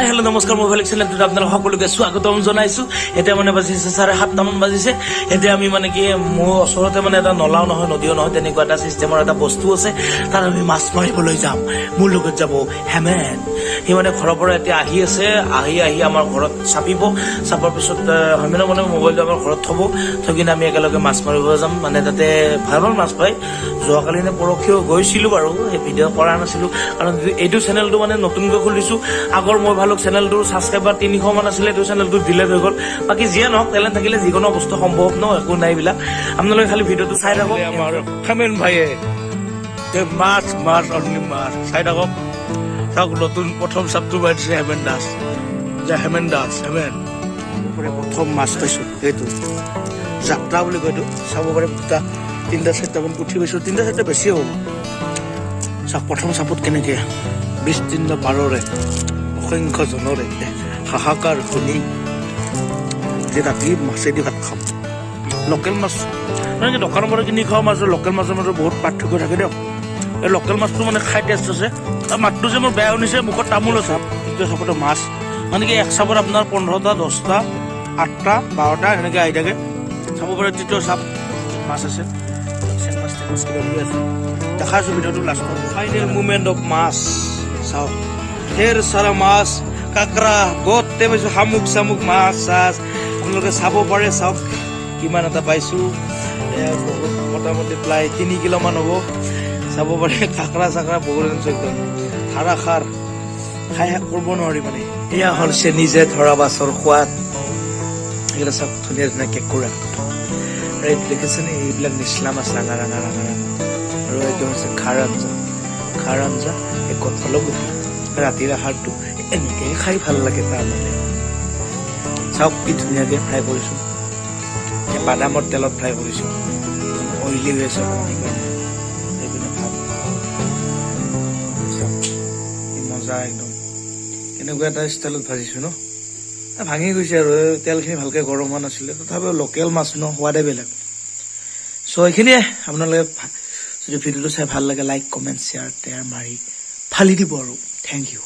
hi hello' নমস্কাৰ মই বেলেগ চেনেলটোত আপোনালোক সকলোকে স্বাগতম জনাইছো এতিয়া মানে বাজিছে 7:30 বাজিছে এতিয়া আমি মানে কি মোৰ ওচৰতে মানে এটা নলাও নহয় নদীও নহয় তেনেকুৱা এটা চিষ্টেমৰ এটা বস্তু আছে তাত আমি মাছ মাৰিবলৈ যাম মোৰ লগত যাব হেমেন সি মানে ঘৰৰ পৰা এতিয়া আহি আছে আহি আমাৰ ঘৰত চাপৰ পিছত হেমেনে মানে মোবাইলটো আমাৰ ঘৰত থ'ব থৈ কিনে আমি একেলগে মাছ মাৰিব যাম মানে তাতে ভাল মাছ পায় যোৱাকালি নে পৰহিও গৈছিলো বাৰু এই ভিডিঅ' কৰা নাছিলো কাৰণ এইটো চেনেলটো মানে নতুনকৈ খুলিছো আগৰ মই ভালুক চেনেলটোৰ ছাবস্ক্ৰাইবাৰ 300 মান আছিলে এইটো চেনেলটো ডিলেট হৈ গ'ল বাকী যিয়ে নহওক টেলেণ্ট থাকিলে যিকোনো বস্তু সম্ভৱ ন একো নাই এইবিলাক আপোনালোকে খালি ভিডিঅ'টো চাই থাকক আমাৰ হেমেন ভাইয়ে মাছ অনলি মাছ চাই থাকক চাওক নতুন প্ৰথম চাপটো মাৰিছে হেমেন দাস প্ৰথম মাছ পাইছো এইটো যাত্ৰা বুলি কয় এইটো চাব পাৰে দুটা 3-4টামান পুঠি পাইছো 3-4টা বেছি হ'ব চাওক প্ৰথম চাপত কেনেকে 20 পাৰৰে অসংখ্য জনৰে হাহাকাৰ শুনি যে ৰাতি মাছেদি ভাত খাম লোকেল মাছ মানে দোকানৰ পৰা কিনি খোৱা মাছ লোকেল মাছৰ মাজত বহুত পাৰ্থক্য থাকে দিয়ক এই লোকেল মাছটো মানে খাই টেষ্ট আছে আৰু মাছটো যে মোৰ বেয়া শুনিছে মুখত তামোল আছে কিন্তু চাপতে মাছ মানে কি এক চাপত আপোনাৰ 15টা 10টা 8টা 12টা এনেকে আহি থাকে চাব পাৰে তৃতীয় চাপ মাছ আছে দেখাইছো ভিডিঅ'টো লাষ্টত ফাইনেল মুভমেণ্ট অফ মাছ চাওক ঢেৰ চাৰা মাছ কাকৰা গোটেই পাইছো শামুক মাছ চাছ আপোনালোকে চাব পাৰে চাওক কিমান এটা পাইছো বহুত মোটামুটি প্ৰায় 3 কিলোমান হ'ব চাব পাৰে কাকৰা চাকৰা বহুত আনিছো একদম ধাৰাসাৰ খাই শেষ কৰিব নোৱাৰি মানে এয়া হ'ল চেনি যে ধৰা মাছৰ সোৱাদ এইকেইটা চাওক ধুনীয়া কেঁকুৰা আৰু এইটো দেখিছেনে এইবিলাক নিচলা মাছ ৰাঙা আৰু এইটো হৈছে খাৰ আঞ্জা এই কঁঠালৰ গুটি ৰাতিৰ আহাৰটো এনেকৈ খাই ভাল লাগে তাৰমানে চাওক কি ধুনীয়াকৈ ফ্ৰাই কৰিছোঁ বাদামৰ তেলত ফ্ৰাই কৰিছোঁ অইলি হৈ আছে সেইপিনে ভাত চাওক মজা একদম এনেকুৱা এটা ষ্টাইলত ভাজিছোঁ ন ভাঙি গৈছে আৰু তেলখিনি ভালকৈ গৰম হোৱা নাছিলে তথাপিও লোকেল মাছ ন সোৱাদে বেলেগ চ' এইখিনিয়ে আপোনালোকে যদি ভিডিঅ'টো চাই ভাল লাগে লাইক কমেণ্ট শ্বেয়াৰ মাৰি ফালি দিব আৰু থেংক ইউ